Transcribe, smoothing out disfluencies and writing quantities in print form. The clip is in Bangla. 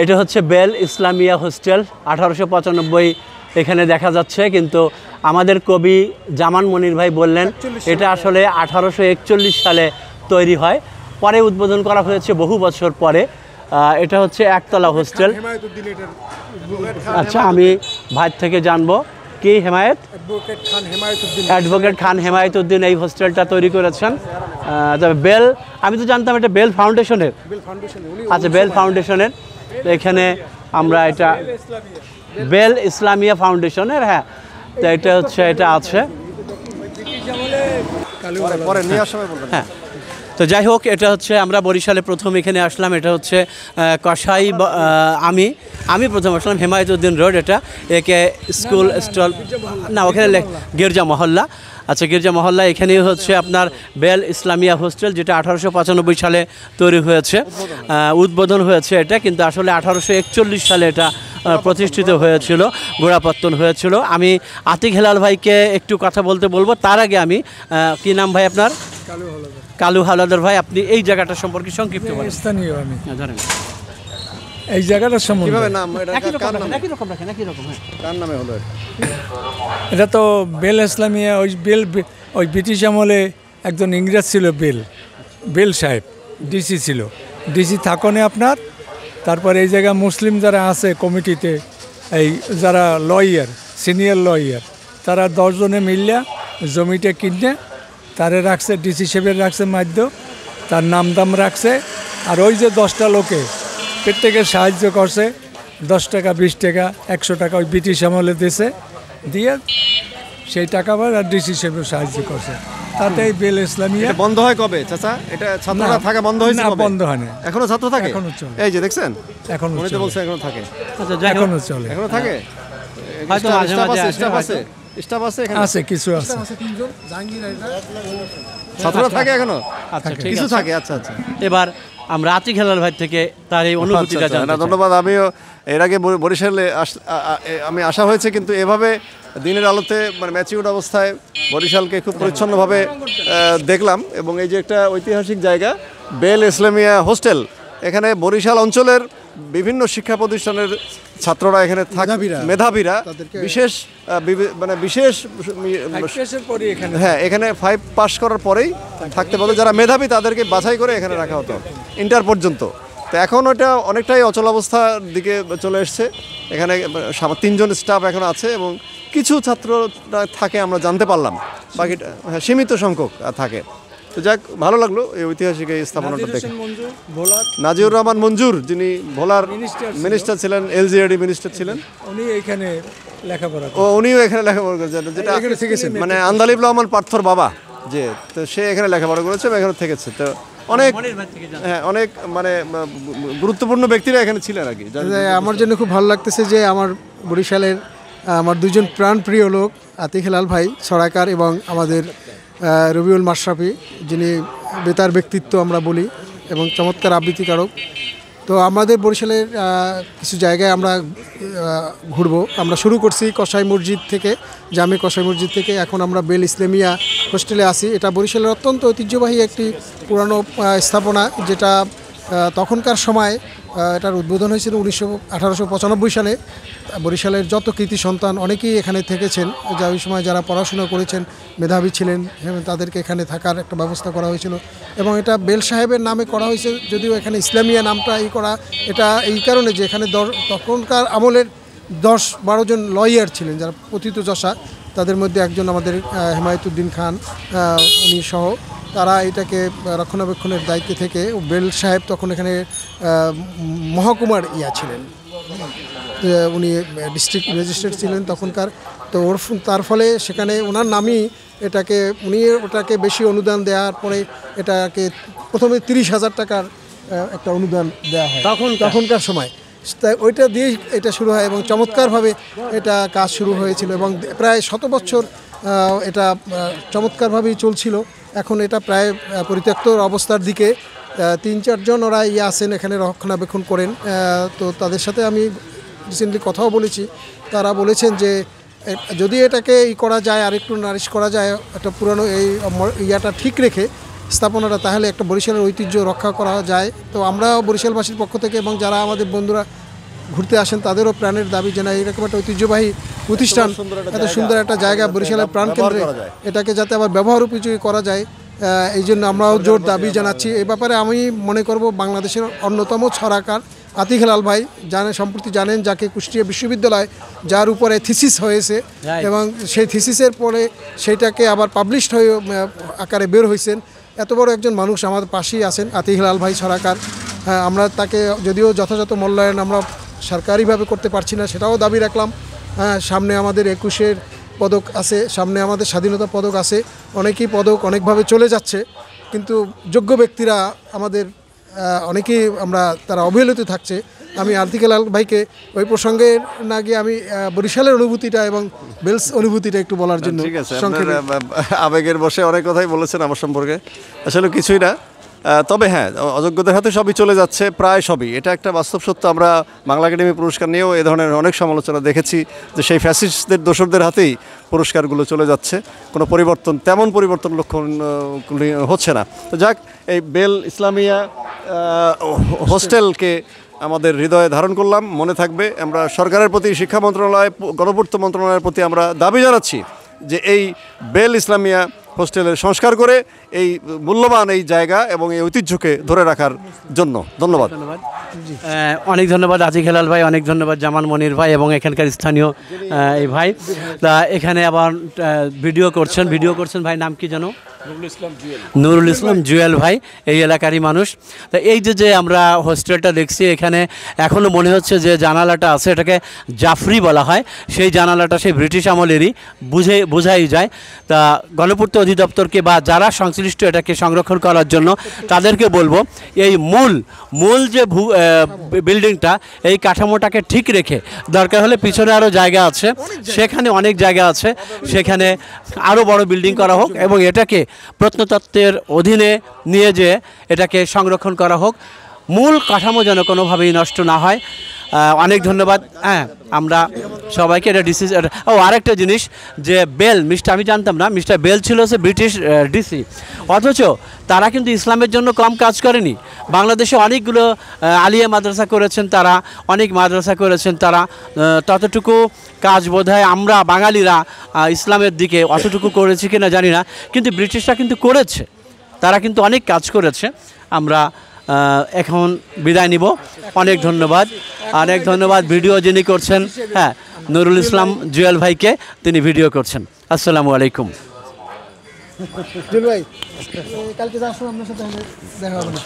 এটা হচ্ছে বেল ইসলামিয়া হোস্টেল, 1895 এখানে দেখা যাচ্ছে, কিন্তু আমাদের কবি জামান মনির ভাই বললেন এটা আসলে 1841 সালে তৈরি হয়, পরে উদ্বোধন করা হয়েছে বহু বছর পরে। এটা হচ্ছে একতলা হোস্টেল। আচ্ছা, আমি ভাই থেকে জানবো কি হেমায়েত, অ্যাডভোকেট খান হেমায়েতুদ্দিন এই হোস্টেলটা তৈরি করেছেন। তবে বেল, আমি তো জানতাম এটা বেল ফাউন্ডেশনের। আচ্ছা, বেল ফাউন্ডেশনের। তো এখানে আমরা এটা বেল ইসলামিয়া ফাউন্ডেশনের, হ্যাঁ। তো এটা হচ্ছে, এটা আছে, হ্যাঁ। তো যাই হোক, এটা হচ্ছে আমরা বরিশালে প্রথম এখানে আসলাম। এটা হচ্ছে কসাই, আমি প্রথম আসলাম হেমায়েতুদ্দিন রোড, এটা একে স্কুল স্টল না, ওখানে গির্জা মহল্লা। আচ্ছা, গির্জা মহল্লা, এখানেই হচ্ছে আপনার বেল ইসলামিয়া হোস্টেল, যেটা 1895 সালে তৈরি হয়েছে, উদ্বোধন হয়েছে এটা, কিন্তু আসলে 1841 সালে এটা প্রতিষ্ঠিত হয়েছিল, গোড়াপত্তন হয়েছিল। আমি আতিক হেলাল ভাইকে একটু কথা বলতে বলবো, তার আগে আমি কি নাম ভাই আপনার? কালু হাওলাদার ভাই, আপনি এই জায়গাটা সম্পর্কে সংক্ষিপ্ত বলেন। স্থানীয় আমি জানেন এই জায়গাটার সম্বন্ধে কিভাবে নাম একই রকম রাখেন, কার নামে হলো এটা? তো বেল ইসলামিয়া, ওই ব্রিটিশ আমলে একজন ইংরেজ ছিল, বেল সাহেব, ডিসি ছিল, ডিসি থাকনে আপনার। তারপর এই জায়গা মুসলিম যারা আছে কমিটিতে, এই যারা লয়ার, সিনিয়র লয়ার, তারা 10 জনে মিলিয়া জমিটা কিনে তারে রাখছে, ডিসি সাহেবের রাখছে মাধ্য, তার নাম দাম রাখছে। আর ওই যে 10টা লোকে প্রত্যেকের সাহায্য করছে, 10 টাকা, 20 টাকা, 100 টাকা ওই ব্রিটিশ আমলে দিয়েছে, দিয়ে সেই টাকা আবার আর ডিসি সাহেবের সাহায্য করছে। তাতে এই বেল ইসলামিয়া বন্ধ হয় কবে চাচা? এটা ছাত্ররা থাকা বন্ধ হয়েছে? না, বন্ধ হয় না, এখনো ছাত্র থাকে, এখনো চলে। এই যে দেখছেন, এখনো মনে তো বলছে এখনো থাকে। আচ্ছা, এখনো চলে, এখনো থাকে, হয়তো মাঝে মাঝে স্টাফ আছে এখানে, আছে কিছু আছে, ছাত্ররা থাকে এখনো। আচ্ছা, কিছু থাকে। আচ্ছা আচ্ছা, এবার আমরা আতিক হেলাল ভাই থেকে তার এই অনুভূতিটা জানতে চাই। ধন্যবাদ। আমিও এর আগে বরিশালে আমি আসা হয়েছে, কিন্তু এভাবে দিনের আলোতে মানে ম্যাচিউর্ড অবস্থায় বরিশালকে খুব পরিচ্ছন্নভাবে দেখলাম। এবং এই যে একটা ঐতিহাসিক জায়গা বেল ইসলামিয়া হোস্টেল, এখানে বরিশাল অঞ্চলের বিভিন্ন শিক্ষা প্রতিষ্ঠানের ছাত্ররা এখানে থাকে, মেধাবীরা, বিশেষ হ্যাঁ, এখানে 5 পাস করার পরেই থাকতে বলে, যারা মেধাবী তাদেরকে বাছাই করে এখানে রাখা হতো ইন্টার পর্যন্ত। তো এখন ওটা অনেকটাই অচলাবস্থার দিকে চলে এসছে। এখানে 3 জন স্টাফ এখন আছে এবং কিছু ছাত্ররা থাকে আমরা জানতে পারলাম, বাকিটা হ্যাঁ সীমিত সংখ্যক থাকে। তো যাক, ভালো লাগলো এই ঐতিহাসিক এই স্থাপনাটা দেখে। নাজিউর রহমান মঞ্জুর, যিনি ভোলার মিনিস্টার ছিলেন, এলজিআরডি মিনিস্টার ছিলেন, উনি এখানে লেখাপড়া উনিও এখানে লেখাপড়া করেছেন, যেটা মানে আন্দালিব রহমান পার্থর বাবা, যে তো সে এখানে লেখাপড়া করেছে এবং এখানে থেকেছে। তো অনেক হ্যাঁ, অনেক মানে গুরুত্বপূর্ণ ব্যক্তিরা এখানে ছিলেন আর কি। আমার জন্য খুব ভালো লাগতেছে যে আমার বরিশালের আমার 2 জন প্রাণপ্রিয় লোক, আতিক হেলাল ভাই ছড়াকার এবং আমাদের রবিউল মাশরাফি, যিনি বেতার ব্যক্তিত্ব আমরা বলি এবং চমৎকার আবৃত্তিকারক। তো আমাদের বরিশালের কিছু জায়গায় আমরা ঘুরবো। আমরা শুরু করছি কসাই মসজিদ থেকে, জামে কসাই মসজিদ থেকে। এখন আমরা বেল ইসলামিয়া হোস্টেলে আসি। এটা বরিশালের অত্যন্ত ঐতিহ্যবাহী একটি পুরানো স্থাপনা, যেটা তখনকার সময় এটার উদ্বোধন হয়েছিল 1895 সালে। বরিশালের যত কৃতি সন্তান অনেকেই এখানে থেকেছেন, যা ওই সময় যারা পড়াশোনা করেছেন, মেধাবী ছিলেন, তাদেরকে এখানে থাকার একটা ব্যবস্থা করা হয়েছিল। এবং এটা বেল সাহেবের নামে করা হয়েছে, যদিও এখানে ইসলামিয়া নামটা করা এটা এই কারণে যে এখানে তখনকার আমলের 10-12 জন লয়ার ছিলেন, যারা পতিতযশা। তাদের মধ্যে একজন আমাদের হেমায়েতুদ্দিন খান, উনি সহ তারা এটাকে রক্ষণাবেক্ষণের দায়িত্বে থেকে। বেল সাহেব তখন এখানে মহকুমার ছিলেন, উনি ডিস্ট্রিক্ট ম্যাজিস্ট্রেট ছিলেন তখনকার। তো তার ফলে সেখানে ওনার নামই উনি ওটাকে বেশি অনুদান দেওয়ার পরে এটাকে প্রথমে 30,000 টাকার একটা অনুদান দেওয়া হয় তখনকার সময়। তাই ওইটা দিয়েই এটা শুরু হয় এবং চমৎকারভাবে এটা কাজ শুরু হয়েছিল এবং প্রায় 100 বছর এটা চমৎকারভাবেই চলছিল। এখন এটা প্রায় পরিত্যক্ত অবস্থার দিকে। 3-4 জন ওরা আছেন এখানে রক্ষণাবেক্ষণ করেন। তো তাদের সাথে আমি রিসেন্টলি কথাও বলেছি। তারা বলেছেন যে যদি এটাকে করা যায়, আর একটু নারিশ করা যায়, একটা পুরনো এই ইয়াটা ঠিক রেখে, স্থাপনাটা, তাহলে একটা বরিশালের ঐতিহ্য রক্ষা করা যায়। তো আমরা বরিশালবাসীর পক্ষ থেকে এবং যারা আমাদের বন্ধুরা ঘুরতে আসেন তাদেরও প্রাণের দাবি জানাই, এরকম একটা ঐতিহ্যবাহী প্রতিষ্ঠান, এত সুন্দর একটা জায়গা বরিশালের প্রাণকেন্দ্রে, এটাকে যাতে আবার ব্যবহার উপযোগী করা যায়, এই জন্য আমরাও জোর দাবি জানাচ্ছি। এ ব্যাপারে আমি মনে করব বাংলাদেশের অন্যতম ছড়াকার আতিক হেলাল ভাই সম্প্রতি জানেন, যাকে কুষ্টিয়া বিশ্ববিদ্যালয় যার উপরে থিসিস হয়েছে এবং সেই থিসিসের পরে সেইটাকে আবার পাবলিশড হয়ে আকারে বের হয়েছেন, এত বড় একজন মানুষ আমাদের পাশেই আছেন আতিক হেলাল ভাই ছড়াকার। আমরা তাকে যদিও যথাযথ মূল্যায়ন আমরা সরকারিভাবে করতে পারছি না, সেটাও দাবি রাখলাম। সামনে আমাদের 21-এর পদক আছে, সামনে আমাদের স্বাধীনতা পদক আছে, অনেকেই পদক অনেকভাবে চলে যাচ্ছে, কিন্তু যোগ্য ব্যক্তিরা আমাদের অনেকেই তারা অবহেলিত থাকছে। আমি আতিক হেলাল ভাইকে ওই প্রসঙ্গে না গিয়ে আমি বরিশালের অনুভূতিটা এবং বেলস অনুভূতিটা একটু বলার জন্য ঠিক আছে, আপনার আবেগের বসে অনেক কথাই বলেছেন আমার সম্পর্কে, আসলে কিছুই না। তবে হ্যাঁ, অযোগ্যদের হাতে সবই চলে যাচ্ছে, প্রায় সবই, এটা একটা বাস্তব সত্য। আমরা বাংলা একাডেমি পুরস্কার নিয়েও এ ধরনের অনেক সমালোচনা দেখেছি যে সেই ফ্যাসিস্টদের দোসরদের হাতেই পুরস্কারগুলো চলে যাচ্ছে, কোনো পরিবর্তন, তেমন পরিবর্তন লক্ষণ হচ্ছে না। তো যাক, এই বেল ইসলামিয়া হোস্টেলকে আমাদের হৃদয়ে ধারণ করলাম, মনে থাকবে। আমরা সরকারের প্রতি, শিক্ষা মন্ত্রণালয়, গণপূর্ত মন্ত্রণালয়ের প্রতি আমরা দাবি জানাচ্ছি যে এই বেল ইসলামিয়া হোস্টেলের সংস্কার করে এই মূল্যবান এই জায়গা এবং এই ঐতিহ্যকে ধরে রাখার জন্য। ধন্যবাদ। অনেক ধন্যবাদ আতিক হেলাল ভাই, অনেক ধন্যবাদ জামান মনির ভাই এবং এখানকার স্থানীয় এই ভাই। তা এখানে আবার ভিডিও করছেন ভাই, নাম কি জানো? নুরুল ইসলাম জুয়েল ভাই, এই এলাকারই মানুষ। তা এই যে আমরা হোস্টেলটা দেখছি, এখানে এখনও মনে হচ্ছে যে জানালাটা আছে, এটাকে জাফরি বলা হয়, সেই জানালাটা সেই ব্রিটিশ আমলেরই, বোঝাই যায়। তা গণপূর্ত অধিদপ্তরকে বা যারা সংশ্লিষ্ট এটাকে সংরক্ষণ করার জন্য তাদেরকে বলবো, এই মূল যে বিল্ডিংটা, এই কাঠামোটাকে ঠিক রেখে, দরকার হলে পিছনে আরও জায়গা আছে, সেখানে অনেক জায়গা আছে, সেখানে আরও বড় বিল্ডিং করা হোক এবং এটাকে প্রত্নতত্ত্বের অধীনে নিয়ে যেয়ে এটাকে সংরক্ষণ করা হোক, মূল কাঠামো যেন কোনোভাবেই নষ্ট না হয়। অনেক ধন্যবাদ। হ্যাঁ, আমরা সবাইকে এটা আরেকটা জিনিস যে আমি জানতাম না, মিস্টার বেল ছিল হচ্ছে ব্রিটিশ ডিসি, অথচ তারা কিন্তু ইসলামের জন্য কম কাজ করেনি। বাংলাদেশে অনেকগুলো আলিয়া মাদ্রাসা করেছেন তারা, অনেক মাদ্রাসা করেছেন তারা, ততটুকু কাজ বোধহয় আমরা বাঙালিরা ইসলামের দিকে অতটুকু করেছি কিনা জানি না, কিন্তু ব্রিটিশরা কিন্তু করেছে, তারা কিন্তু অনেক কাজ করেছে। আমরা এখন বিদায় নিব। অনেক ধন্যবাদ ভিডিও যিনি করছেন, হ্যাঁ, নুরুল ইসলাম জুয়েল ভাইকে, তিনি ভিডিও করছেন। আসসালামু আলাইকুম। জুয়েল ভাই, কালকে আসুন, আপনার সাথে দেখা হবে না।